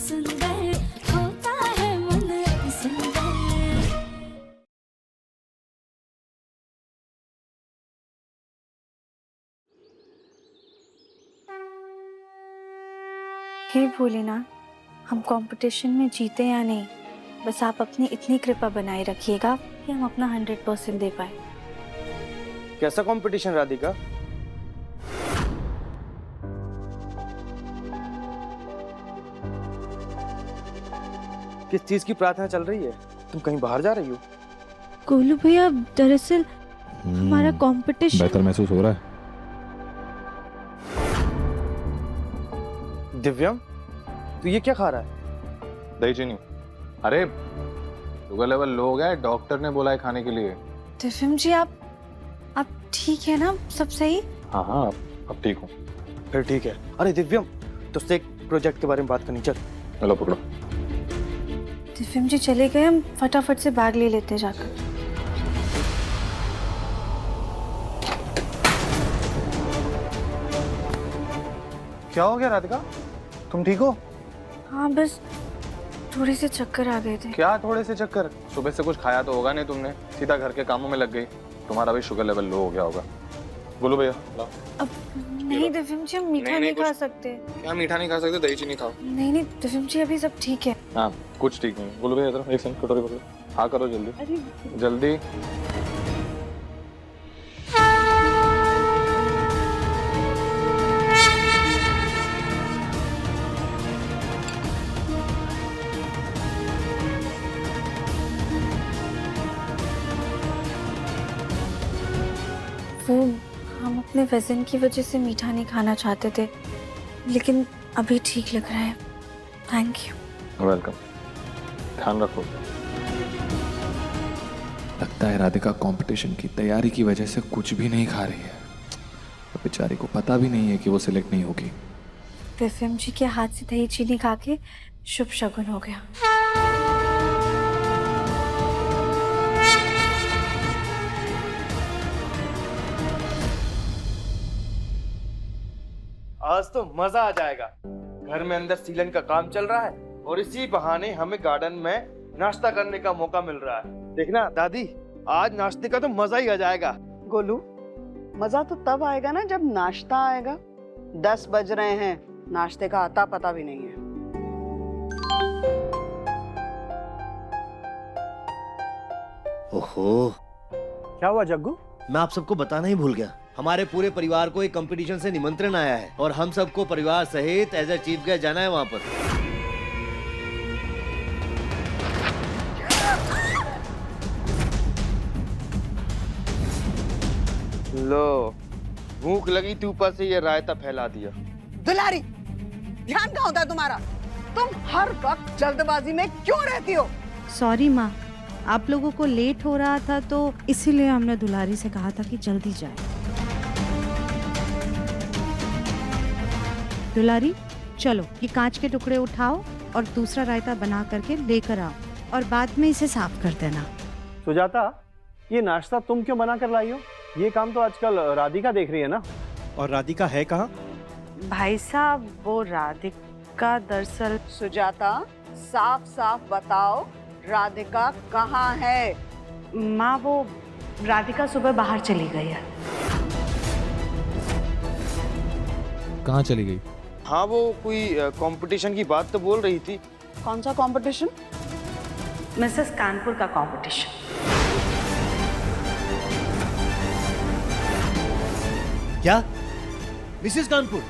सुंदर होता है मन अति सुंदर। हे भोलेनाथ, हम कंपटीशन में जीते या नहीं, बस आप अपनी इतनी कृपा बनाए रखिएगा कि हम अपना 100% दे पाए। कैसा कंपटीशन राधिका? किस चीज की प्रार्थना चल रही है? तुम कहीं बाहर जा रही हो? गोलू भैया, दरअसल हमारा कंपटीशन बेहतर महसूस हो रहा है। दिव्यम, तू ये क्या खा रहा है? दही चीनी। अरे शुगर लेवल लो हो गया है, डॉक्टर ने बोला है खाने के लिए। दिव्यम जी, आप ठीक है ना? सब सही? हाँ हाँ, अब ठीक हूँ। फिर ठीक है। अरे दिव्यम, तुझसे एक प्रोजेक्ट के बारे में बात करनी, चल। चलो पकड़ो। दिव्यम जी चले गए, हम फटाफट से बैग ले लेते जाकर। क्या हो गया राधिका, तुम ठीक हो? हाँ, बस थोड़े से चक्कर आ गए थे। क्या थोड़े से चक्कर? सुबह से कुछ खाया तो होगा नहीं तुमने, सीधा घर के कामों में लग गई। तुम्हारा भी शुगर लेवल लो हो गया होगा। बोलो भैया लाओ। अब नहीं दिव्यम जी, हम मीठा नहीं खा सकते। क्या मीठा नहीं खा सकते? दही चीनी खाओ। नहीं दिव्यम जी, अभी सब ठीक है। हाँ, कुछ ठीक नहीं। बोलो भैया इधर एक सेकंड, कटोरी पकड़ो। हाँ करो जल्दी। अरे जल्दी। वो हम अपने वजन की वजह से मीठा नहीं खाना चाहते थे, लेकिन अभी ठीक लग रहा है। Thank you. वेलकम। ध्यान रखो। लगता है राधिका कंपटीशन की तैयारी की वजह से कुछ भी नहीं खा रही है। तो बेचारी को पता भी नहीं है कि वो सिलेक्ट नहीं होगी। दिव्यम जी के हाथ से दही चीनी खा के शुभ शगुन हो गया। आज तो मजा आ जाएगा। घर में अंदर सीलन का काम चल रहा है और इसी बहाने हमें गार्डन में नाश्ता करने का मौका मिल रहा है। देखना दादी, आज नाश्ते का तो मजा ही आ जाएगा। गोलू, मजा तो तब आएगा ना जब नाश्ता आएगा। 10 बज रहे हैं, नाश्ते का आता पता भी नहीं है। ओहो, क्या हुआ जग्गू? मैं आप सबको बताना ही भूल गया। हमारे पूरे परिवार को एक कंपटीशन से निमंत्रण आया है और हम सबको परिवार सहित एज ए चीफ गेस्ट जाना है वहाँ पर। लो, भूख लगी तो ऊपर से ये रायता फैला दिया। दुलारी, ध्यान कहाँ होता है तुम्हारा? तुम हर वक्त जल्दबाजी में क्यों रहती हो? सॉरी माँ, आप लोगों को लेट हो रहा था तो इसीलिए हमने दुलारी से कहा था कि जल्दी जाए। दुलारी, चलो ये कांच के टुकड़े उठाओ और दूसरा रायता बना करके लेकर आओ और बाद में इसे साफ कर देना। सुजाता, ये नाश्ता तुम क्यों बना कर लाई हो? ये काम तो आजकल राधिका देख रही है ना। और राधिका है कहाँ? भाई साहब, वो राधिका दरअसल। सुजाता, साफ साफ बताओ, राधिका कहाँ है? माँ, वो राधिका सुबह बाहर चली गई है। कहाँ चली गई? हाँ, वो कोई कंपटीशन की बात तो बोल रही थी। कौन सा कंपटीशन? मिसेस कानपुर का कंपटीशन। क्या? मिसेस कानपुर?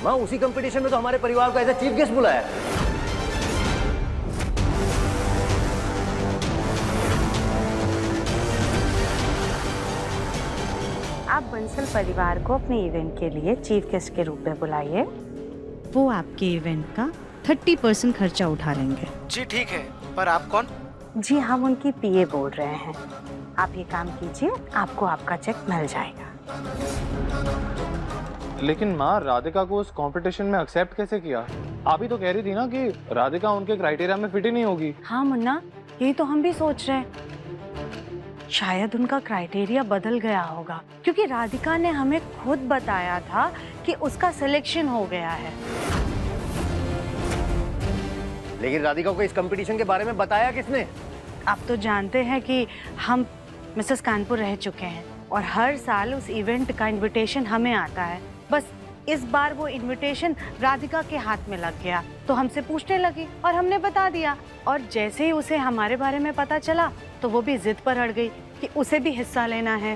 माँ, उसी कंपटीशन में तो हमारे परिवार को एज ए चीफ गेस्ट बुलाया है। आप बंसल परिवार को अपने इवेंट के लिए चीफ गेस्ट के रूप में बुलाइए। वो आपके इवेंट का 30% खर्चा उठा लेंगे। जी ठीक है, पर आप कौन? जी, हम उनकी पीए बोल रहे हैं। आप ये काम कीजिए, आपको आपका चेक मिल जाएगा। लेकिन माँ, राधिका को उस कंपटीशन में एक्सेप्ट कैसे किया? आप ही तो कह रही थी ना कि राधिका उनके क्राइटेरिया में फिट ही नहीं होगी। हाँ मुन्ना, यही तो हम भी सोच रहे हैं। शायद उनका क्राइटेरिया बदल गया होगा, क्योंकि राधिका ने हमें खुद बताया था कि उसका सिलेक्शन हो गया है। लेकिन राधिका को इस कंपटीशन के बारे में बताया किसने? आप तो जानते हैं कि हम मिसेस कानपुर रह चुके हैं और हर साल उस इवेंट का इनविटेशन हमें आता है। बस इस बार वो इनविटेशन राधिका के हाथ में लग गया तो हमसे पूछने लगी और हमने बता दिया। और जैसे ही उसे हमारे बारे में पता चला तो वो भी जिद पर अड़ गई कि उसे भी हिस्सा लेना है।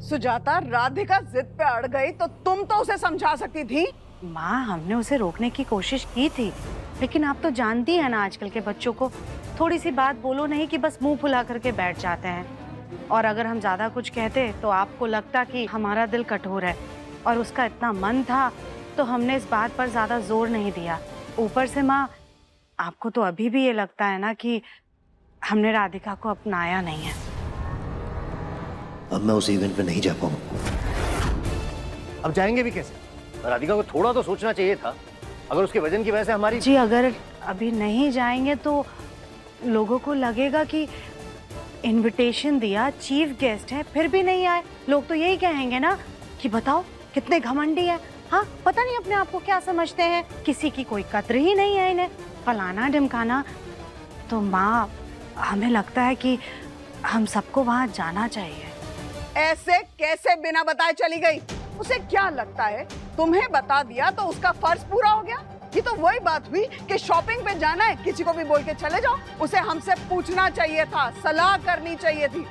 सुजाता, राधिका जिद पे अड़ गई तो तुम तो उसे समझा सकती थी। माँ, हमने उसे रोकने की कोशिश की थी, लेकिन आप तो जानती है ना आजकल के बच्चों को, थोड़ी सी बात बोलो नहीं कि बस मुंह फुला करके बैठ जाते हैं। और अगर हम ज्यादा कुछ कहते तो आपको लगता कि हमारा दिल कठोर है, और उसका इतना मन था तो हमने इस बात पर ज्यादा जोर नहीं दिया। ऊपर से माँ, आपको तो अभी भी ये लगता है ना कि हमने राधिका को अपनाया नहीं है। अब मैं उस इवेंट पे नहीं जा पाऊंगा। अब जाएंगे भी कैसे? राधिका को थोड़ा तो सोचना चाहिए था। अगर उसके वजन की वजह से हमारी जी, अगर अभी नहीं जाएंगे तो लोगों को लगेगा कि इनविटेशन दिया, चीफ गेस्ट है, फिर भी नहीं आए। लोग तो यही कहेंगे ना कि बताओ कितने घमंडी है। हाँ, पता नहीं अपने आप को क्या समझते हैं, किसी की कोई कद्र ही नहीं है इन्हें, फलाना ढिमकाना। तो माँ, हमें लगता है कि हम सबको वहाँ जाना चाहिए। ऐसे कैसे बिना बताए चली गई? उसे क्या लगता है तुम्हें बता दिया तो उसका फर्ज पूरा हो गया? ये तो वही बात हुई कि शॉपिंग पे जाना है, किसी को भी बोल के चले जाओ। उसे हमसे पूछना चाहिए था, सलाह करनी चाहिए थी।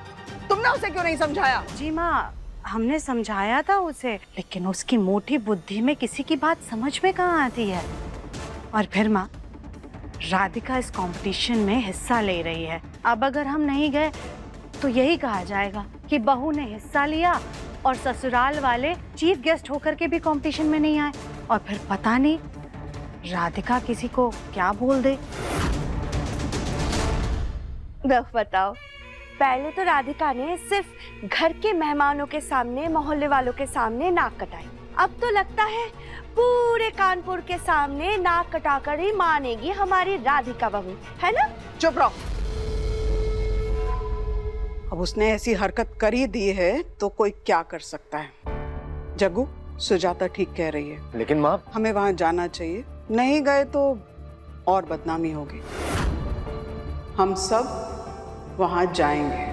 तुमने उसे क्यों नहीं समझाया? जी माँ, हमने समझाया था उसे, लेकिन उसकी मोटी बुद्धि में किसी की बात समझ में कहाँ आती है। और फिर माँ, राधिका इस कंपटीशन में हिस्सा ले रही है। अब अगर हम नहीं गए तो यही कहा जाएगा कि बहू ने हिस्सा लिया और ससुराल वाले चीफ गेस्ट होकर के भी कंपटीशन में नहीं आए। और फिर पता नहीं राधिका किसी को क्या बोल दे। बताओ, पहले तो राधिका ने सिर्फ घर के मेहमानों के सामने, मोहल्ले वालों के सामने नाक कटाई। अब तो लगता है पूरे कानपुर के सामने नाक कटाकर ही मानेगी हमारी राधिका बहू, है ना? चुप रहो। अब उसने ऐसी हरकत कर ही दी है तो कोई क्या कर सकता है। जग्गू, सुजाता ठीक कह रही है। लेकिन माँ, हमें वहां जाना चाहिए। नहीं गए तो और बदनामी होगी। हम सब वहां जाएंगे।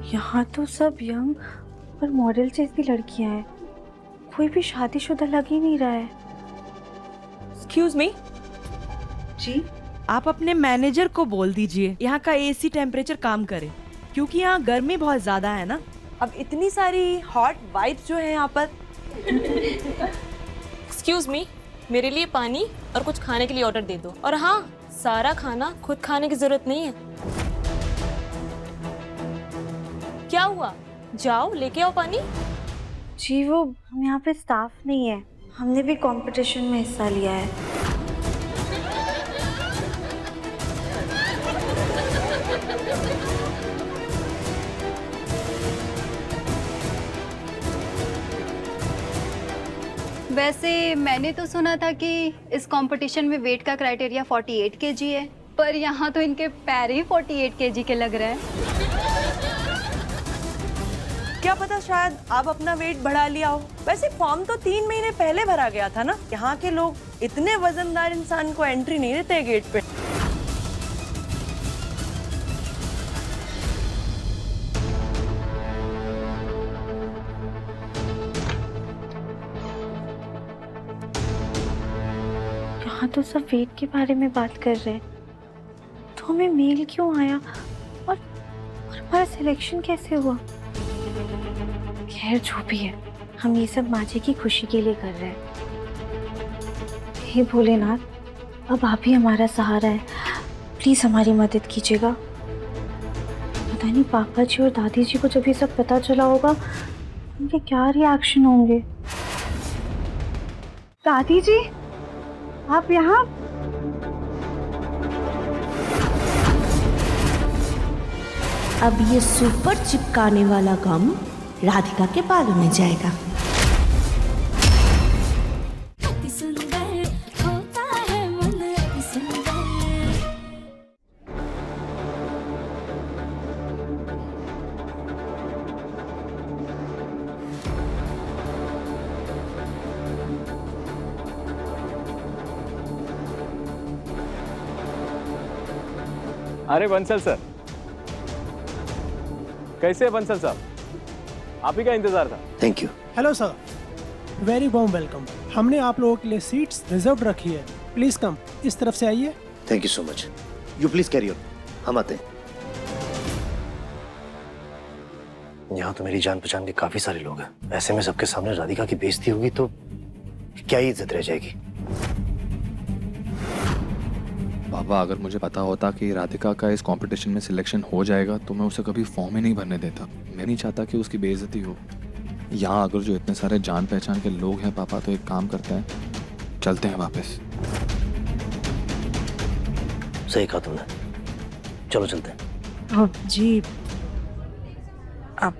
यहाँ तो सब यंग और मॉडल जैसी लड़कियां हैं, कोई भी शादीशुदा लग ही नहीं रहा है। एक्सक्यूज मी जी, आप अपने मैनेजर को बोल दीजिए यहाँ का एसी टेम्परेचर काम करे, क्योंकि यहाँ गर्मी बहुत ज्यादा है ना। अब इतनी सारी हॉट वाइब्स जो है यहाँ पर। एक्सक्यूज मी, मेरे लिए पानी और कुछ खाने के लिए ऑर्डर दे दो। और हाँ, सारा खाना खुद खाने की जरूरत नहीं है। क्या हुआ? जाओ लेके आओ पानी। जी, वो हम यहाँ पे स्टाफ नहीं है, हमने भी कंपटीशन में हिस्सा लिया है। वैसे मैंने तो सुना था कि इस कंपटीशन में वेट का क्राइटेरिया 48 केजी है, पर यहाँ तो इनके पैर ही 48 केजी के लग रहे हैं। क्या पता शायद आप अपना वेट बढ़ा लिया हो। वैसे फॉर्म तो 3 महीने पहले भरा गया था ना। यहाँ के लोग इतने वजनदार इंसान को एंट्री नहीं देते गेट पे। यहाँ तो सब वेट के बारे में बात कर रहे हैं, तो हमें मेल क्यों आया और हमारा सिलेक्शन कैसे हुआ? खैर, जो भी है, हम ये सब माँ जी की खुशी के लिए कर रहे हैं। हे भोलेनाथ, अब आप ही हमारा सहारा है, प्लीज हमारी मदद कीजिएगा। पता नहीं पापा जी और दादी जी को जब ये सब पता चला होगा, उनके क्या रिएक्शन होंगे। दादी जी, आप यहाँ? अब ये सुपर चिपकाने वाला गम राधिका के बालों में जाएगा। अति सुंदर होता है मन अति सुंदर। अरे बंसल सर, कैसे है बंसल साहब? आप ही का इंतजार था। Thank you. Hello sir, very warm welcome. हमने आप लोगों के लिए सीट्स रिजर्व रखी है, प्लीज कम, इस तरफ से आइए। Thank you so much. You please carry on, हम आते हैं। यहाँ तो मेरी जान पहचान के काफी सारे लोग हैं, ऐसे में सबके सामने राधिका की बेइज्जती होगी तो क्या ही इज्जत रह जाएगी। बाबा, अगर मुझे पता होता कि राधिका का इस कंपटीशन में सिलेक्शन हो जाएगा तो मैं उसे कभी फॉर्म ही नहीं भरने देता। मैं नहीं चाहता कि उसकी बेइज्जती हो। यहाँ अगर जो इतने सारे जान पहचान के लोग हैं पापा, तो एक काम करते हैं, चलते हैं वापस। सही कहा तुमने, चलो चलते हैं। जी, अब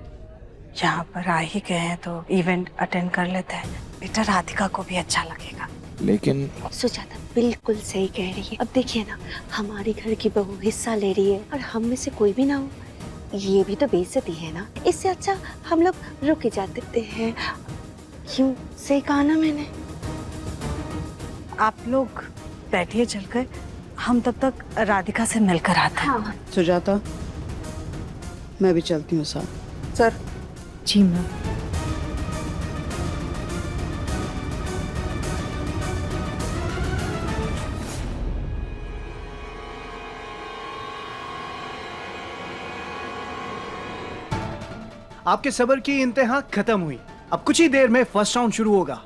यहाँ पर आ ही गए हैं तो इवेंट अटेंड कर लेते हैं, बेटा राधिका को भी अच्छा लगेगा। लेकिन सुजाता बिल्कुल सही कह रही है। अब देखिए ना, हमारे घर की बहू हिस्सा ले रही है और हम में से कोई भी ना हो, ये भी तो बेइज्जती है ना। इससे अच्छा हम लोग रुक ही जाते हैं। क्यों, सही कहा ना मैंने? आप लोग बैठिए चलकर, हम तब तक राधिका से मिलकर आते हैं। हाँ। सुजाता, मैं भी चलती हूँ साथ। सर। जी मैम। आपके सब्र की इंतहा खत्म हुई, अब कुछ ही देर में फर्स्ट राउंड शुरू होगा।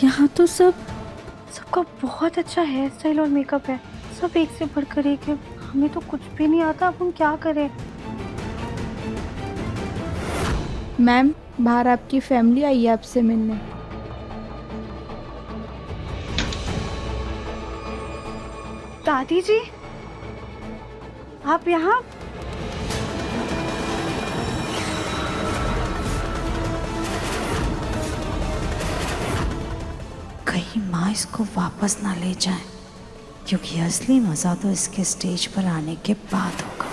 यहाँ तो सबका बहुत अच्छा हेयर स्टाइल और मेकअप है, सब एक से बढ़कर एक है। हमें तो कुछ भी नहीं आता, अब हम क्या करें? मैम, बाहर आपकी फैमिली आई है आपसे मिलने। दादी जी, आप यहाँ? कहीं माँ इसको वापस ना ले जाए, क्योंकि असली मजा तो इसके स्टेज पर आने के बाद होगा।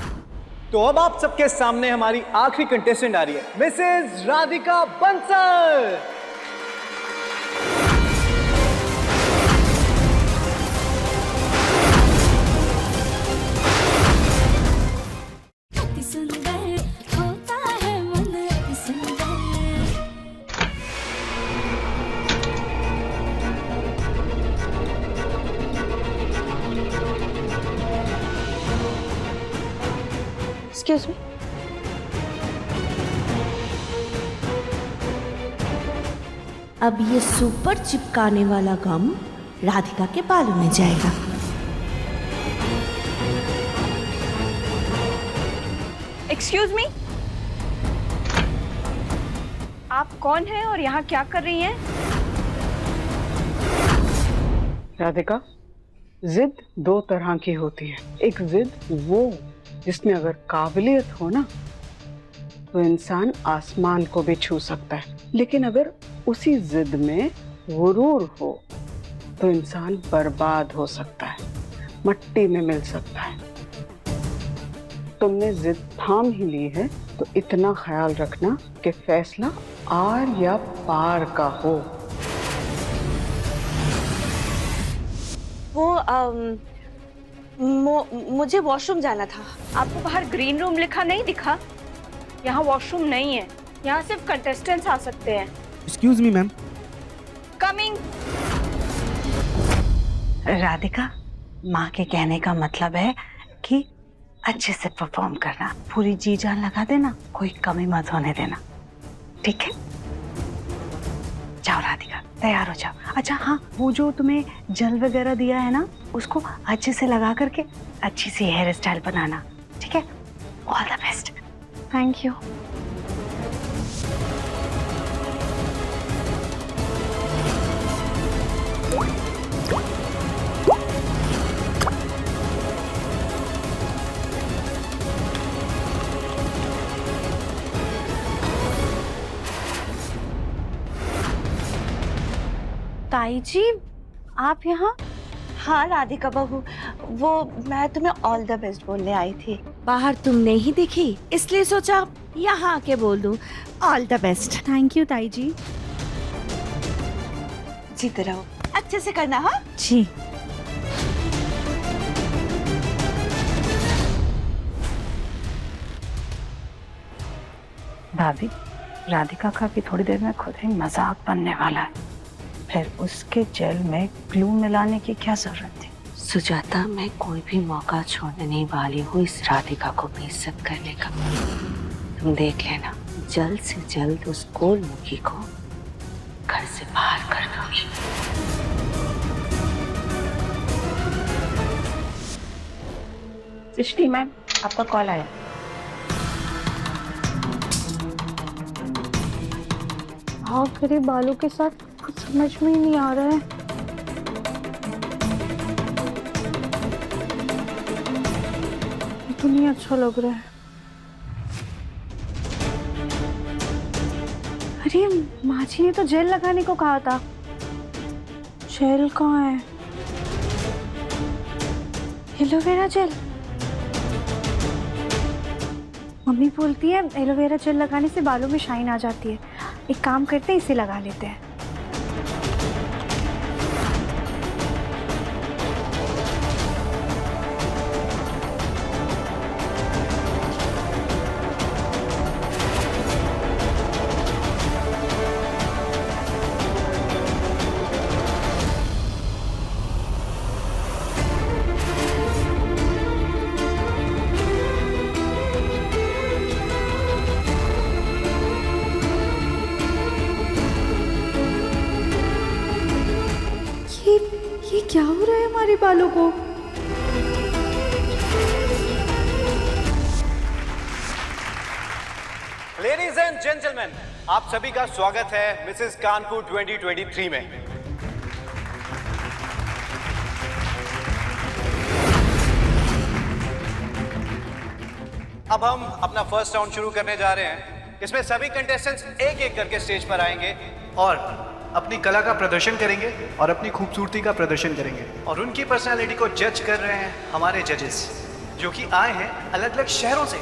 तो अब आप सबके सामने हमारी आखिरी कंटेस्टेंट आ रही है, मिसेस राधिका बंसल। अति सुंदर होता है मन अति सुंदर। Excuse me. अब ये सुपर चिपकाने वाला गम राधिका के बालों में जाएगा। एक्सक्यूज मी, आप कौन हैं और यहाँ क्या कर रही हैं? राधिका, जिद दो तरह की होती है। एक जिद वो जिसमें अगर काबिलियत हो ना तो इंसान आसमान को भी छू सकता है, लेकिन अगर उसी जिद में गुरूर हो तो इंसान बर्बाद हो सकता है, मट्टी में मिल सकता है। तुमने जिद थाम ही ली है तो इतना ख्याल रखना कि फैसला आर या पार का हो। वो मुझे वॉशरूम जाना था। आपको बाहर ग्रीन रूम लिखा नहीं दिखा? यहाँ वॉशरूम नहीं है, यहाँ सिर्फ कंटेस्टेंट्स आ सकते हैं। Excuse me ma'am. Coming. Radhika, माँ के कहने का मतलब है कि अच्छे से परफॉर्म करना, पूरी जी जान लगा देना, कोई कमी मत होने देना, ठीक है? जाओ राधिका, तैयार हो जाओ। अच्छा हाँ, वो जो तुम्हें जल वगैरह दिया है ना, उसको अच्छे से लगा करके अच्छी सी हेयर स्टाइल बनाना, ठीक है? All the best. Thank you. ताई जी आप यहाँ? हाँ राधिका बहू, वो मैं तुम्हें ऑल द बेस्ट बोलने आई थी। बाहर तुम नहीं दिखी इसलिए सोचा यहाँ आके बोल दूं all the best. Thank you ताई जी। जीते रहो, अच्छे से करना। हाँ जी। भाभी, राधिका का भी थोड़ी देर में खुद ही मजाक बनने वाला है, फिर उसके जेल में ग्लू मिलाने की क्या जरूरत थी? सुजाता, मैं कोई भी मौका छोड़ने नहीं वाली हूँ इस राधिका को बेइज्जत करने का। तुम देख लेना, जल्द से जल्द उस गोलमुखी को घर से बाहर कर दूंगी। सृष्टि मैम, आपका कॉल आया। हाँ, मेरे बालों के साथ कुछ समझ में ही नहीं आ रहा है। तो नहीं अच्छा लग रहा है। अरे माँ जी ने तो जेल लगाने को कहा था। जेल कहाँ है? Aloe vera gel. मम्मी बोलती है एलोवेरा जेल लगाने से बालों में शाइन आ जाती है। एक काम करते हैं, इसे लगा लेते हैं। ये क्या हो रहा है हमारे बालों को? लेडीज एंड जेंटलमैन, आप सभी का स्वागत है मिसेस कानपुर 2023 में। अब हम अपना फर्स्ट राउंड शुरू करने जा रहे हैं। इसमें सभी कंटेस्टेंट्स एक एक करके स्टेज पर आएंगे और अपनी कला का प्रदर्शन करेंगे और अपनी खूबसूरती का प्रदर्शन करेंगे। और उनकी पर्सनालिटी को जज कर रहे हैं हमारे जजेस, जो कि आए हैं अलग अलग शहरों से।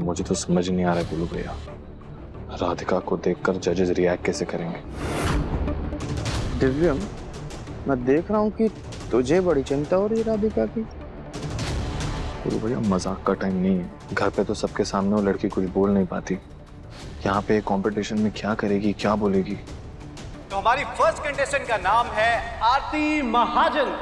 मुझे तो समझ नहीं आ रहा गोलू भैया, राधिका को देखकर जजेस रिएक्ट कैसे करेंगे। दिव्यम, मैं देख रहा हूँ कि तुझे बड़ी चिंता हो रही है राधिका की। गोलू भैया, मजाक का टाइम नहीं है। घर पे तो सबके सामने वो लड़की कुछ बोल नहीं पाती, यहाँ पे कंपटीशन में क्या करेगी, क्या बोलेगी। तो हमारी फर्स्ट कंटेस्टेंट का नाम है आरती महाजन।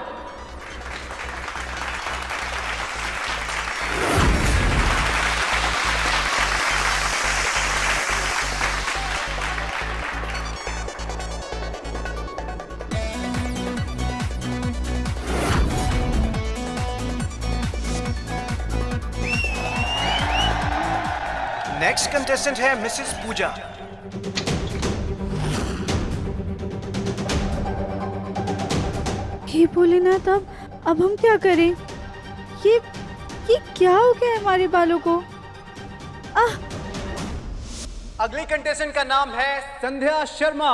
नेक्स्ट कंटेस्टेंट है मिसेस पूजा। हे भोलेनाथ, अब हम क्या करें? ये क्या हो गया हमारे बालों को? अगली कंटेस्टेंट का नाम है संध्या शर्मा।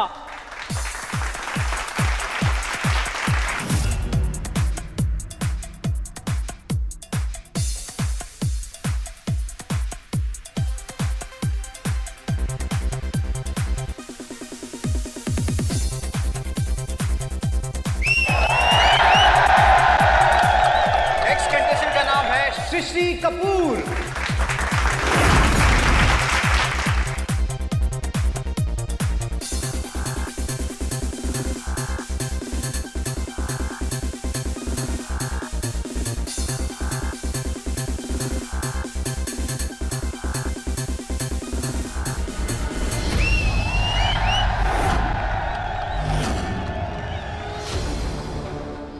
ऋषि कपूर।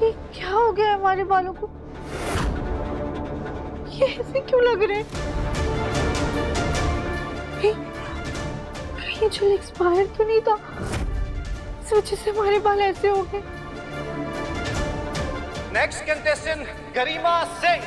ये क्या हो गया हमारे बालों को? ये ऐसे क्यों लग रहे हैं? ये जेल एक्सपायर तो नहीं था? इस वजह से हमारे बाल ऐसे हो गए। Next contestant Garima Singh.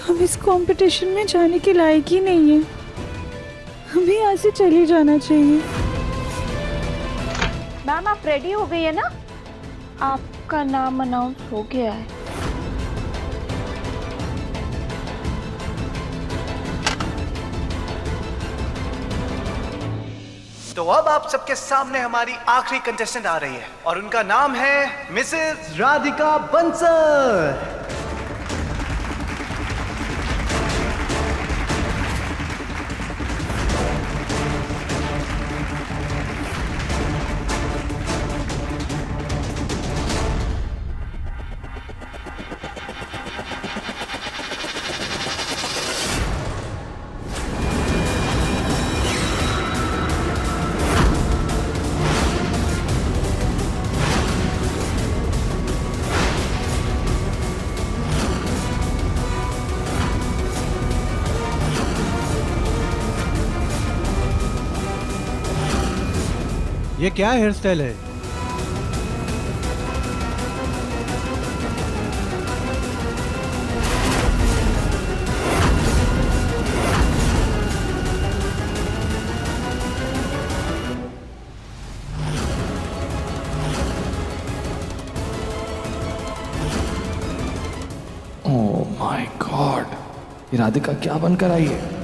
हम इस कंपटीशन में जाने के लायक ही नहीं है। हमें यहाँ से चले जाना चाहिए। मैम आप रेडी हो गई है ना? आपका नाम अनाउंस हो गया है। तो अब आप सबके सामने हमारी आखिरी कंटेस्टेंट आ रही है और उनका नाम है मिसेस राधिका बंसल। ये क्या हेयर स्टाइल है? ओह माय गॉड, ये राधिका क्या बनकर आई है?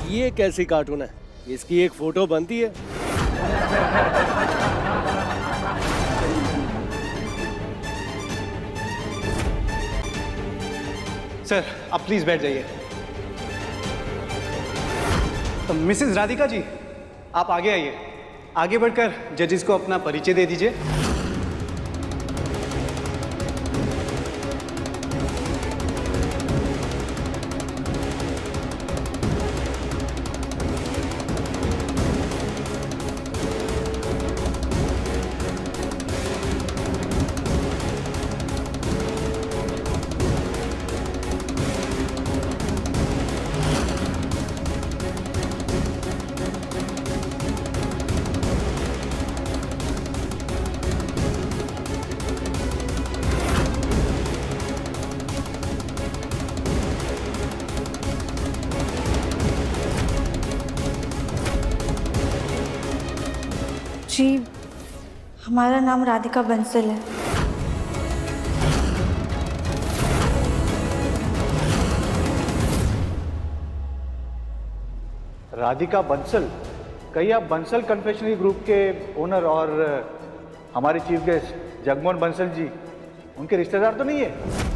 ये कैसी कार्टून है? इसकी एक फोटो बनती है। सर आप प्लीज बैठ जाइए। तो मिसेस राधिका जी आप आगे आइए, आगे बढ़कर जजेस को अपना परिचय दे दीजिए। जी, हमारा नाम राधिका बंसल है। राधिका बंसल? कहीं आप बंसल कन्फेक्शनरी ग्रुप के ओनर और हमारे चीफ गेस्ट जगमोहन बंसल जी उनके रिश्तेदार तो नहीं है?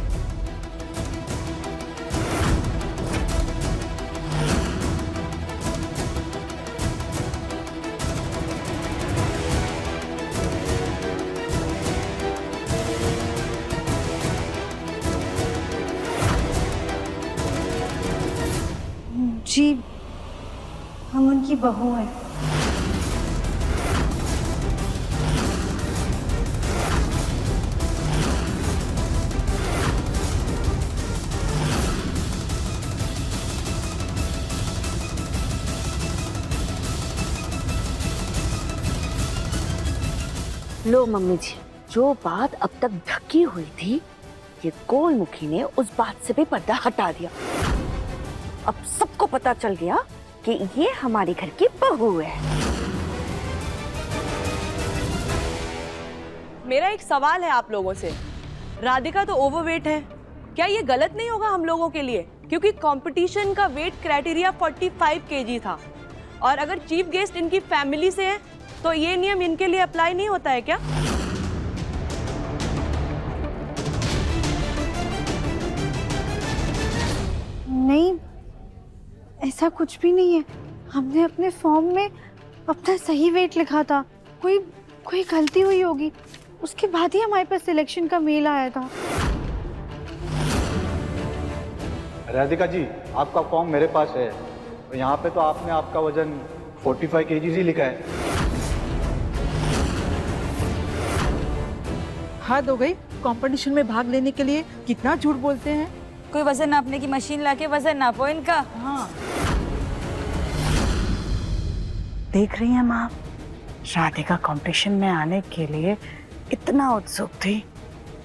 जी, हम उनकी बहू हैं। लो मम्मी जी, जो बात अब तक ढकी हुई थी, ये गोलमुखी ने उस बात से भी पर्दा हटा दिया। अब सबको पता चल गया कि ये हमारे घर की बहू है। मेरा एक सवाल है आप लोगों से, राधिका तो ओवरवेट है, क्या ये गलत नहीं होगा हम लोगों के लिए? क्योंकि कंपटीशन का वेट क्राइटेरिया 45 kg था और अगर चीफ गेस्ट इनकी फैमिली से है तो ये नियम इनके लिए अप्लाई नहीं होता है क्या? नहीं, ऐसा कुछ भी नहीं है। हमने अपने फॉर्म में अपना सही वेट लिखा था। कोई गलती हुई होगी, उसके बाद ही हमारे पास सिलेक्शन का मेल आया था। राधिका जी, आपका फॉर्म मेरे पास है और यहाँ पे तो आपने आपका वजन 45 kg ही लिखा है। हद हो गई। कंपटीशन में भाग लेने के लिए कितना झूठ बोलते हैं। कोई वजन नापने की मशीन लाके वजन नापो इनका। हाँ। देख रही हैं माँ, राधिका कंपटीशन में आने के लिए इतना उत्सुक थी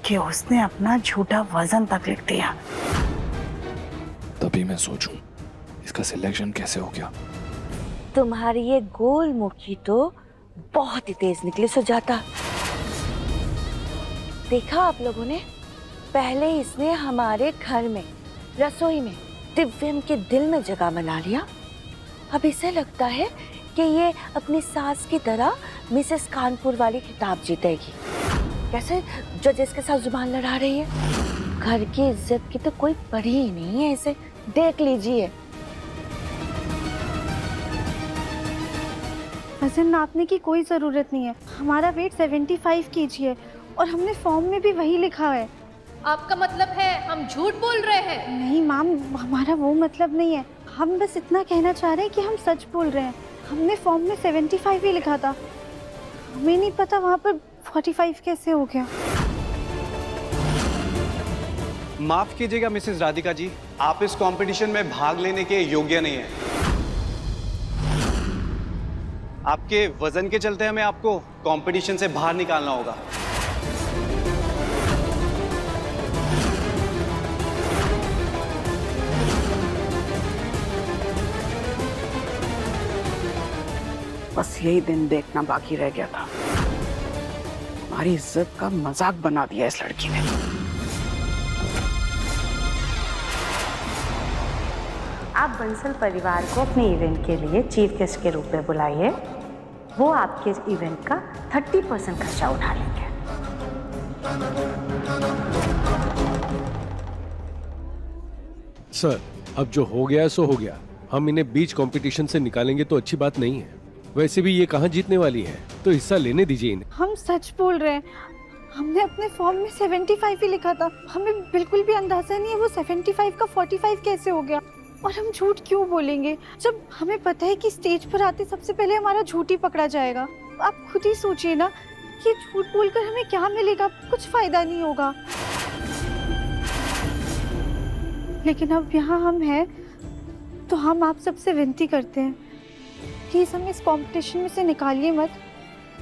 कि उसने अपना झूठा वजन तक लिख दिया। तभी मैं सोचूं इसका सिलेक्शन कैसे हो गया। तुम्हारी ये गोल मुखी तो बहुत ही तेज निकली सुजाता। देखा आप लोगों ने, पहले इसने हमारे घर में रसोई में दिव्यम के दिल में जगह बना लिया। अब इसे लगता है कि ये अपनी सास की तरह मिसेस कानपुर वाली खिताब जीतेगी। कैसे जजेस के साथ जुबान लड़ा रही है। घर की इज्जत की तो कोई पड़ी ही नहीं है इसे, देख लीजिए। वजन नापने की कोई ज़रूरत नहीं है। हमारा वेट 75 kg है और हमने फॉर्म में भी वही लिखा है। आपका मतलब है हम झूठ बोल रहे हैं? नहीं मैम, हमारा वो मतलब नहीं है। हम बस इतना कहना चाह रहे हैं कि हम सच बोल रहे हैं। हमने फॉर्म में 75 ही लिखा था। हमें नहीं पता वहाँ पर 45 कैसे हो गया। माफ कीजिएगा मिसेस राधिका जी, आप इस कंपटीशन में भाग लेने के योग्य नहीं हैं। आपके वजन के चलते हमें आपको कंपटीशन से बाहर निकालना होगा। बस यही दिन देखना बाकी रह गया था। हमारी इज्जत का मजाक बना दिया इस लड़की ने। आप बंसल परिवार को अपने इवेंट के लिए चीफ गेस्ट के रूप में बुलाइए। वो आपके इवेंट का 30% खर्चा उठा लेंगे। सर, अब जो हो गया सो हो गया। हम इन्हें बीच कंपटीशन से निकालेंगे तो अच्छी बात नहीं है। वैसे भी ये कहाँ जीतने वाली है, तो हिस्सा लेने दीजिए इन्हें। हम सच बोल रहे हैं। हमने अपने फॉर्म में 75 ही लिखा था। हमें बिल्कुल भी अंदाजा नहीं है वो 75 का 45 कैसे हो गया। और हम झूठ क्यों बोलेंगे जब हमें पता है कि स्टेज पर आते सबसे पहले हमारा झूठ ही पकड़ा जाएगा। आप खुद ही सोचिए ना कि झूठ बोलकर हमें क्या मिलेगा, कुछ फायदा नहीं होगा। लेकिन अब यहाँ हम हैं तो हम आप सबसे विनती करते हैं, प्लीज हमें इस कंपटीशन में से निकालिए मत।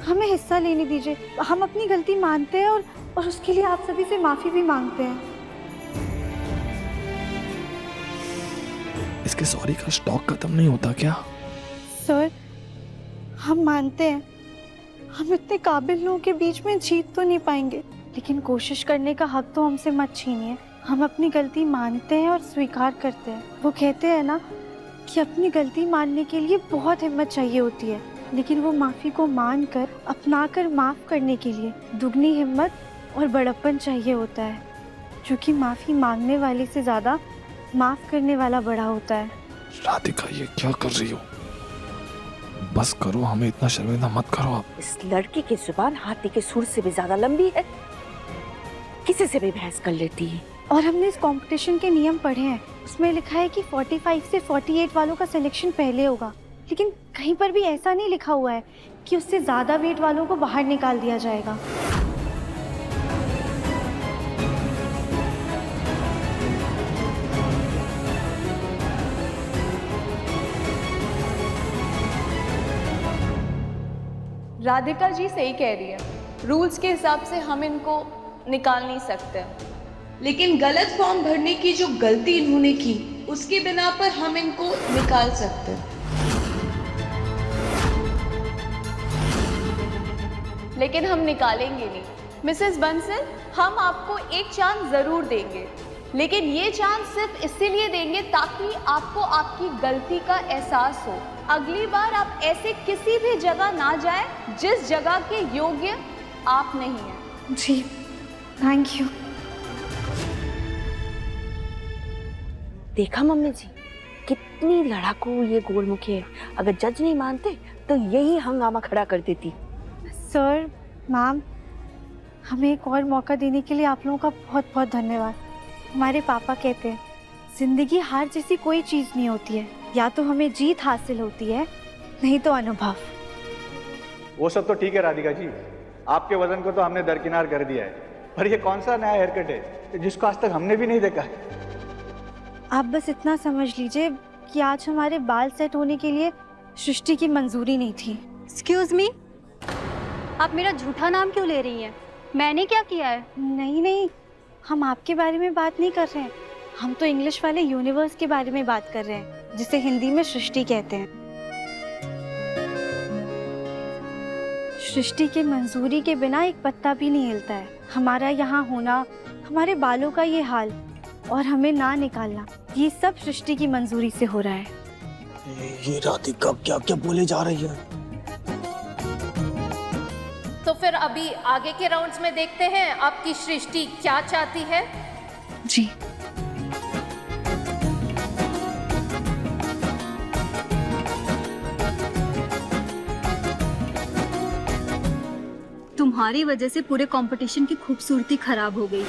हमें हिस्सा लेने दीजिए। हम अपनी गलती मानते हैं और उसके लिए आप सभी से माफी भी मांगते हैं। इसके सॉरी का स्टॉक खत्म नहीं होता क्या? सर, हम मानते हैं हम इतने काबिल लोगों के बीच में जीत तो नहीं पाएंगे, लेकिन कोशिश करने का हक तो हमसे मत छीनिए। हम अपनी गलती मानते हैं और स्वीकार करते हैं। वो कहते हैं ना कि अपनी गलती मानने के लिए बहुत हिम्मत चाहिए होती है, लेकिन वो माफ़ी को मानकर अपनाकर माफ़ करने के लिए दुगनी हिम्मत और बड़प्पन चाहिए होता है, क्योंकि माफ़ी मांगने वाले से ज़्यादा माफ़ करने वाला बड़ा होता है। राधिका, ये क्या कर रही हो? बस करो, हमें इतना शर्मिंदा मत करो आप। इस लड़की की जुबान हाथी के सुर से भी ज्यादा लंबी है, किसी से भी बहस कर लेती है। और हमने इस कंपटीशन के नियम पढ़े हैं, उसमें लिखा है कि 45 से 48 वालों का सिलेक्शन पहले होगा, लेकिन कहीं पर भी ऐसा नहीं लिखा हुआ है कि उससे ज़्यादा वेट वालों को बाहर निकाल दिया जाएगा। राधिका जी सही कह रही है, रूल्स के हिसाब से हम इनको निकाल नहीं सकते, लेकिन गलत फॉर्म भरने की जो गलती इन्होंने की उसकी बिना पर हम इनको निकाल सकते हैं। लेकिन हम निकालेंगे नहीं। मिसेस बंसल, हम आपको एक चांस जरूर देंगे, लेकिन ये चांस सिर्फ इसीलिए देंगे ताकि आपको आपकी गलती का एहसास हो। अगली बार आप ऐसे किसी भी जगह ना जाएं जिस जगह के योग्य आप नहीं हैं। जी, थैंक यू। देखा मम्मी जी, कितनी लड़ाकू ये गोलमुखी है। अगर जज नहीं मानते तो यही हंगामा खड़ा कर देती। सर, मैम, हमें एक और मौका देने के लिए आप लोगों का बहुत बहुत धन्यवाद। हमारे पापा कहते हैं जिंदगी हार जैसी कोई चीज़ नहीं होती है, या तो हमें जीत हासिल होती है, नहीं तो अनुभव। वो सब तो ठीक है राधिका जी, आपके वजन को तो हमने दरकिनार कर दिया है, पर ये कौन सा नया हेयर कट है जिसको आज तक हमने भी नहीं देखा? आप बस इतना समझ लीजिए कि आज हमारे बाल सेट होने के लिए सृष्टि की मंजूरी नहीं थी। एक्सक्यूज मी, आप मेरा झूठा नाम क्यों ले रही हैं? मैंने क्या किया है? नहीं नहीं, हम आपके बारे में बात नहीं कर रहे हैं। हम तो इंग्लिश वाले यूनिवर्स के बारे में बात कर रहे हैं, जिसे हिंदी में सृष्टि कहते हैं। सृष्टि के मंजूरी के बिना एक पत्ता भी नहीं हिलता है। हमारा यहाँ होना, हमारे बालों का ये हाल और हमें ना निकालना, ये सब सृष्टि की मंजूरी से हो रहा है। ये राधिका क्या क्या बोले जा रही है? तो फिर अभी आगे के राउंड्स में देखते हैं आपकी सृष्टि क्या चाहती है। जी। तुम्हारी वजह से पूरे कंपटीशन की खूबसूरती खराब हो गई।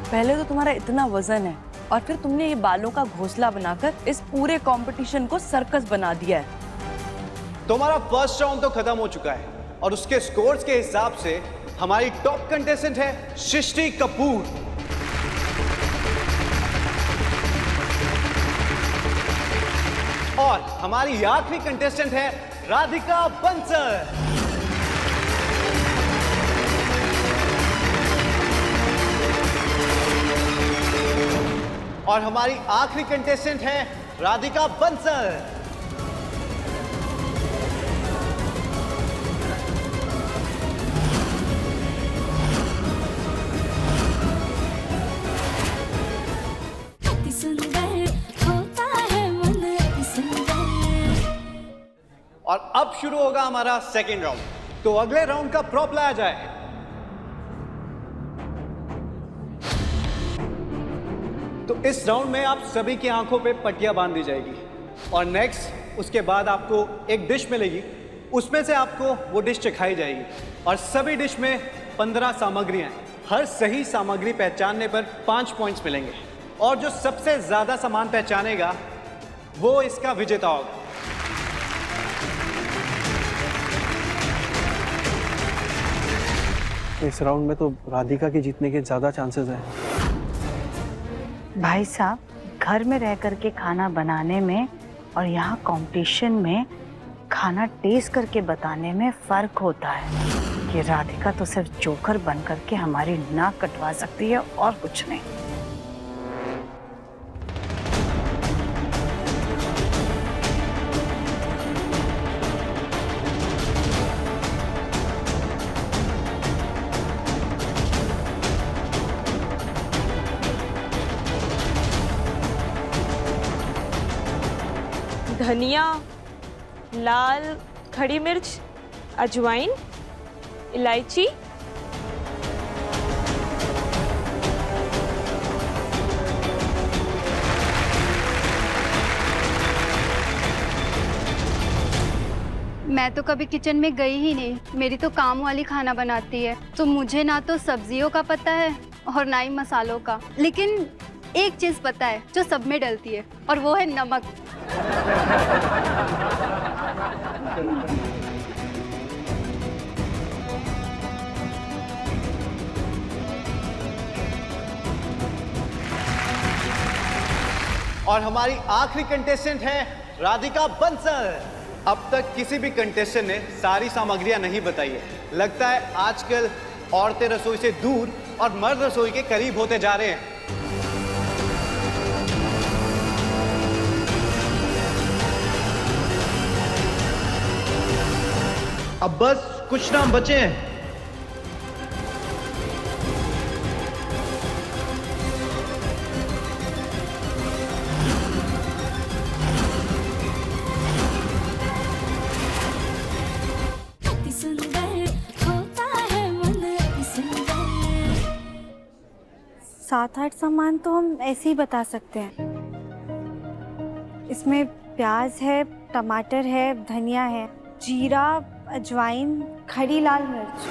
पहले तो तुम्हारा इतना वजन है और फिर तुमने ये बालों का घोंसला बनाकर इस पूरे कंपटीशन को सर्कस बना दिया है। तुम्हारा फर्स्ट राउंड तो खत्म हो चुका है और उसके स्कोर्स के हिसाब से हमारी टॉप कंटेस्टेंट है सृष्टि कपूर। और हमारी आखिरी कंटेस्टेंट है राधिका बंसल। और हमारी आखिरी कंटेस्टेंट है राधिका बंसल। अति सुंदर होता है मन, अति सुंदर। और अब शुरू होगा हमारा सेकेंड राउंड। तो अगले राउंड का प्रॉप लाया जाए। तो इस राउंड में आप सभी की आंखों पे पट्टियां बांध दी जाएगी और नेक्स्ट उसके बाद आपको एक डिश मिलेगी, उसमें से आपको वो डिश चखाई जाएगी और सभी डिश में 15 सामग्रियां हैं। हर सही सामग्री पहचानने पर 5 पॉइंट्स मिलेंगे और जो सबसे ज्यादा सामान पहचानेगा वो इसका विजेता होगा। इस राउंड में तो राधिका के जीतने के ज्यादा चांसेस हैं। भाई साहब, घर में रह कर के खाना बनाने में और यहाँ कंपटीशन में खाना टेस्ट करके बताने में फर्क होता है। कि राधिका तो सिर्फ जोकर बन करके हमारी नाक कटवा सकती है और कुछ नहीं। धनिया, लाल खड़ी मिर्च, अजवाइन, इलायची, मैं तो कभी किचन में गई ही नहीं, मेरी तो काम वाली खाना बनाती है, तो मुझे ना तो सब्जियों का पता है और ना ही मसालों का। लेकिन एक चीज पता है जो सब में डलती है, और वो है नमक। और हमारी आखिरी कंटेस्टेंट है राधिका बंसल। अब तक किसी भी कंटेस्टेंट ने सारी सामग्रियां नहीं बताई है। लगता है आजकल औरतें रसोई से दूर और मर्द रसोई के करीब होते जा रहे हैं। अब बस कुछ नाम बचे हैं। अति सुंदर होता है मन, अति सुंदर। 7-8 सामान तो हम ऐसे ही बता सकते हैं। इसमें प्याज है, टमाटर है, धनिया है, जीरा, अजवाइन, खड़ी लाल मिर्च।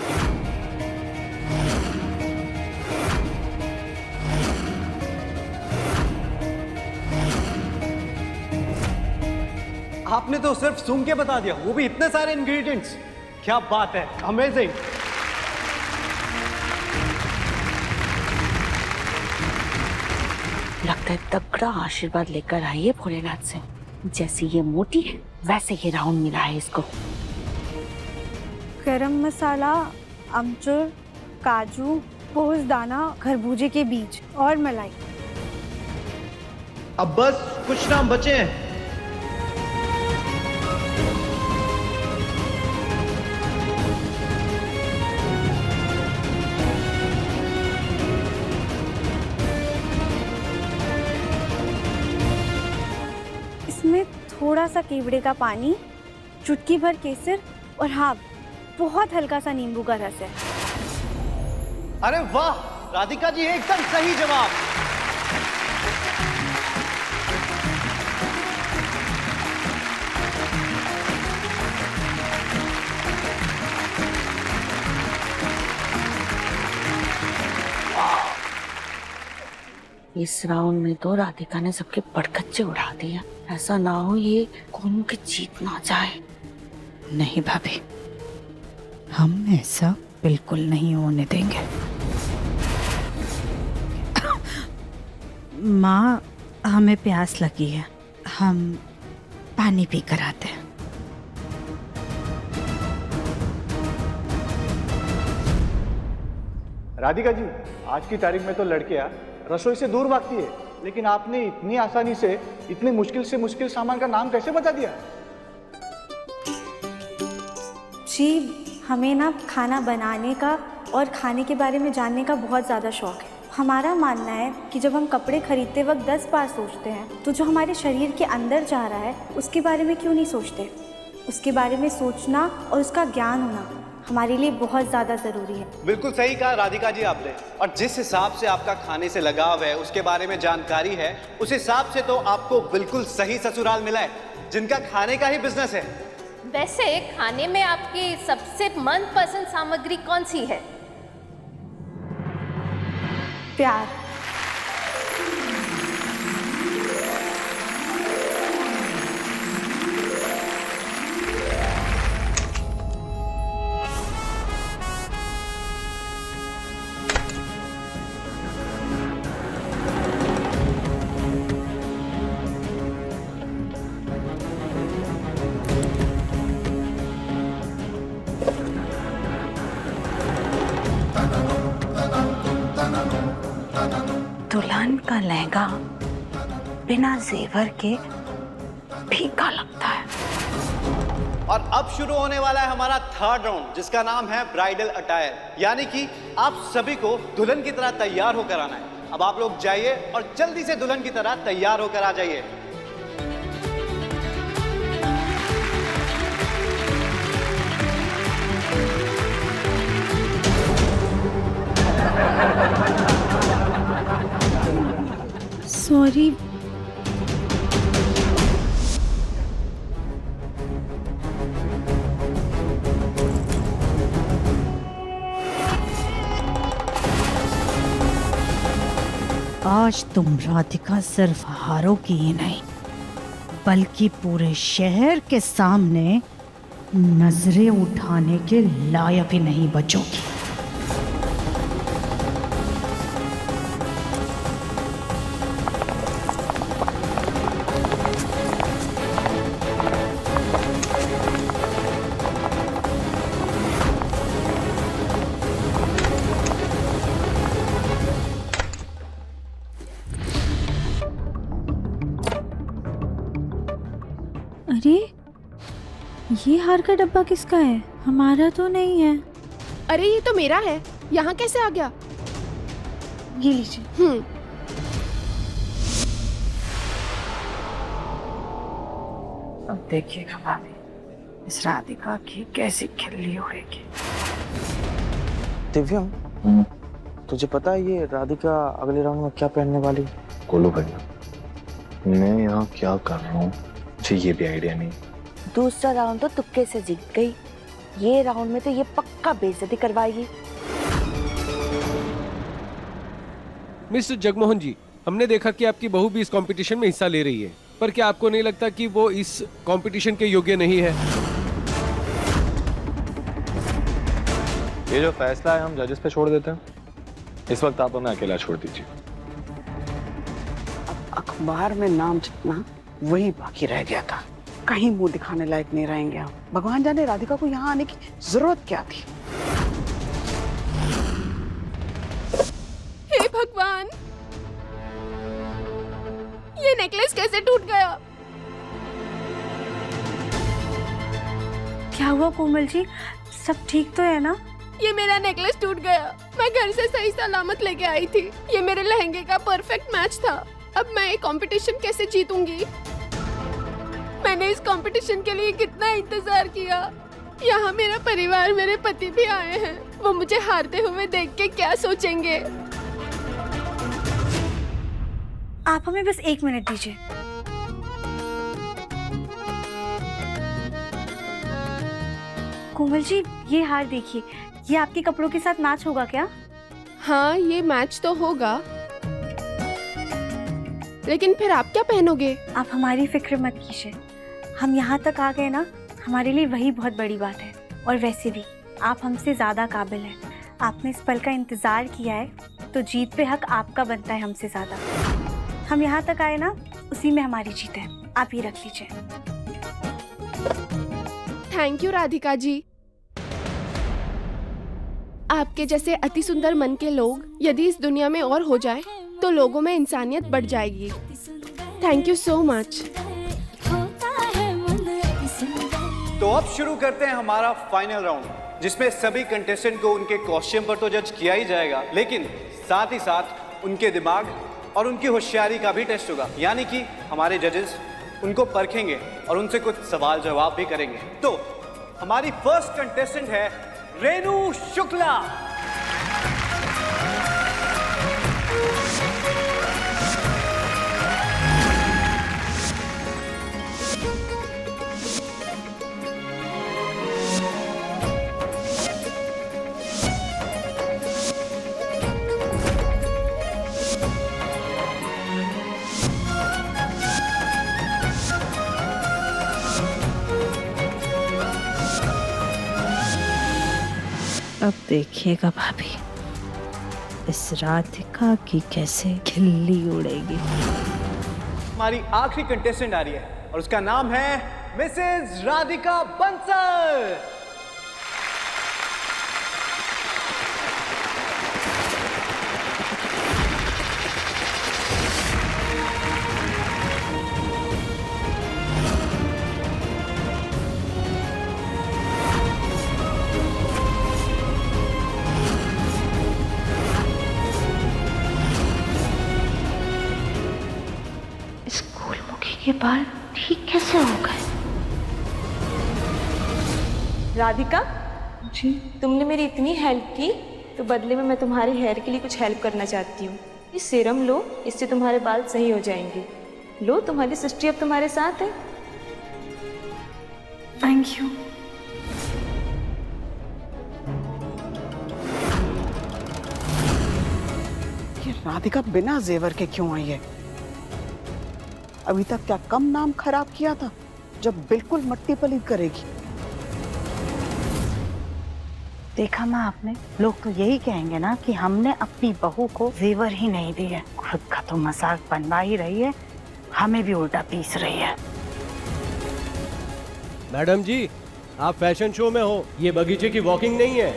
आपने तो सिर्फ सूंघ के बता दिया, वो भी इतने सारे इंग्रेडिएंट्स। क्या बात है, अमेजिंग। लगता है तगड़ा आशीर्वाद लेकर आई है भोलेनाथ से। जैसी ये मोटी है वैसे ये राउंड मिला है इसको। गरम मसाला, अमचूर, काजू, पोस्तदाना, खरबूजे के बीज और मलाई। अब बस कुछ नाम बचे हैं। इसमें थोड़ा सा केवड़े का पानी, चुटकी भर केसर और हाँ, बहुत हल्का सा नींबू का रस है। अरे वाह राधिका जी, एकदम सही जवाब। इस राउंड में तो राधिका ने सबके पड़कच्चे उड़ा दिए। ऐसा ना हो ये कोनू की जीत ना जाए। नहीं भाभी, हम ऐसा बिल्कुल नहीं होने देंगे। माँ, हमें प्यास लगी है, हम पानी पी कर आते हैं। राधिका जी, आज की तारीख में तो लड़कियां रसोई से दूर भागती है, लेकिन आपने इतनी आसानी से इतनी मुश्किल से मुश्किल सामान का नाम कैसे बता दिया? जी, हमें ना खाना बनाने का और खाने के बारे में जानने का बहुत ज़्यादा शौक है। हमारा मानना है कि जब हम कपड़े खरीदते वक्त 10 बार सोचते हैं, तो जो हमारे शरीर के अंदर जा रहा है उसके बारे में क्यों नहीं सोचते? उसके बारे में सोचना और उसका ज्ञान होना हमारे लिए बहुत ज़्यादा ज़रूरी है। बिल्कुल सही कहा राधिका जी आपने। और जिस हिसाब से आपका खाने से लगाव है, उसके बारे में जानकारी है, उस हिसाब से तो आपको बिल्कुल सही ससुराल मिला है, जिनका खाने का ही बिजनेस है। वैसे खाने में आपकी सबसे मनपसंद सामग्री कौन सी है? प्यार। दुल्हन का लहंगा बिना जेवर के फीका लगता है। और अब शुरू होने वाला है हमारा थर्ड राउंड, जिसका नाम है ब्राइडल अटायर, यानी कि आप सभी को दुल्हन की तरह तैयार होकर आना है। अब आप लोग जाइए और जल्दी से दुल्हन की तरह तैयार होकर आ जाइए। सॉरी। आज तुम राधिका सिर्फ हारोगी ही नहीं, बल्कि पूरे शहर के सामने नजरें उठाने के लायक ही नहीं बचोगी। अरे, ये हार का डब्बा किसका है? हमारा तो नहीं है। अरे ये तो मेरा है, यहाँ कैसे आ गया? ये लीजिए। अब देखिएगा भाभी, इस राधिका की कैसी खिल्ली उड़ेगी। दिव्या, तुझे पता है ये राधिका अगले राउंड में क्या पहनने वाली? कोलो भैया, मैं यहाँ क्या कर रहा हूँ मुझे ये भी आइडिया नहीं। दूसरा राउंड तो तुक्के से जीत गई, ये राउंड में तो ये पक्का बेइज्जती करवाएगी। मिस्टर जगमोहन जी, हमने देखा कि आपकी बहू भी इस कंपटीशन में हिस्सा ले रही है, पर क्या आपको नहीं लगता कि वो इस कंपटीशन के योग्य नहीं है? ये जो फैसला है हम जजेस पे छोड़ देते हैं। इस वक्त आप हमें अकेला छोड़ दीजिए। अखबार में नाम छपना वही बाकी रह गया था। कहीं मुंह दिखाने लायक नहीं रहेंगे हम। भगवान जाने राधिका को यहाँ आने की जरूरत क्या थी। हे भगवान, ये नेकलेस कैसे टूट गया? क्या हुआ कोमल जी, सब ठीक तो है ना? ये मेरा नेकलेस टूट गया। मैं घर से सही सलामत लेके आई थी। ये मेरे लहंगे का परफेक्ट मैच था। अब मैं ये कंपटीशन कैसे जीतूंगी? मैंने इस कंपटीशन के लिए कितना इंतजार किया। यहाँ मेरा परिवार, मेरे पति भी आए हैं। वो मुझे हारते हुए देख के क्या सोचेंगे? आप हमें बस 1 मिनट दीजिए। कोमल जी, ये हार देखिए, ये आपके कपड़ों के साथ मैच होगा क्या? हाँ, ये मैच तो होगा, लेकिन फिर आप क्या पहनोगे? आप हमारी फिक्र मत कीजिए, हम यहाँ तक आ गए ना, हमारे लिए वही बहुत बड़ी बात है। और वैसे भी आप हमसे ज़्यादा काबिल हैं। आपने इस पल का इंतज़ार किया है, तो जीत पे हक आपका बनता है हमसे ज़्यादा। हम यहाँ तक आए ना, उसी में हमारी जीत है। आप ये रख लीजिए। Thank you Radhika ji. आपके जैसे अति सुंदर मन के लोग यदि इस दुनिया में और हो जाए तो लोगों में इंसानियत बढ़ जाएगी। Thank you so much. तो अब शुरू करते हैं हमारा फाइनल राउंड, जिसमें सभी कंटेस्टेंट को उनके कॉस्ट्यूम पर तो जज किया ही जाएगा, लेकिन साथ ही साथ उनके दिमाग और उनकी होशियारी का भी टेस्ट होगा। यानी कि हमारे जजेस उनको परखेंगे और उनसे कुछ सवाल जवाब भी करेंगे। तो हमारी फर्स्ट कंटेस्टेंट है रेनू शुक्ला। अब देखिएगा भाभी, इस राधिका की कैसे खिल्ली उड़ेगी। हमारी आखिरी कंटेस्टेंट आ रही है और उसका नाम है मिसेस राधिका बंसल। ये बाल ठीक कैसे हो गए? राधिका जी, तुमने मेरी इतनी हेल्प की, तो बदले में मैं तुम्हारे हेयर के लिए कुछ हेल्प करना चाहती हूँ। ये सीरम लो, इससे तुम्हारे बाल सही हो जाएंगे। लो, तुम्हारी सिस्टर अब तुम्हारे साथ है। Thank you. ये राधिका बिना जेवर के क्यों आई है? अभी तक क्या कम नाम खराब किया था, जब बिल्कुल मट्टी पलीत करेगी। देखा माँ आपने, लोग तो यही कहेंगे ना कि हमने अपनी बहू को जेवर ही नहीं दिए। खुद का तो मजाक बनवा ही रही है, हमें भी उल्टा पीस रही है। मैडम जी, आप फैशन शो में हो, ये बगीचे की वॉकिंग नहीं है।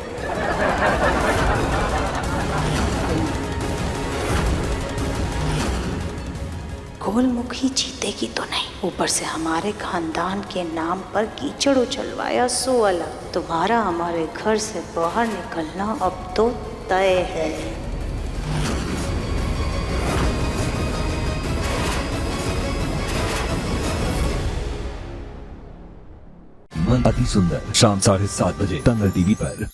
गोलमुखी जीतेगी तो नहीं, ऊपर से हमारे खानदान के नाम पर कीचड़ उछलवाया सो अलग। तुम्हारा हमारे घर से बाहर निकलना अब तो तय है। मन अति सुंदर, शाम 7:30 बजे दंगल टीवी पर।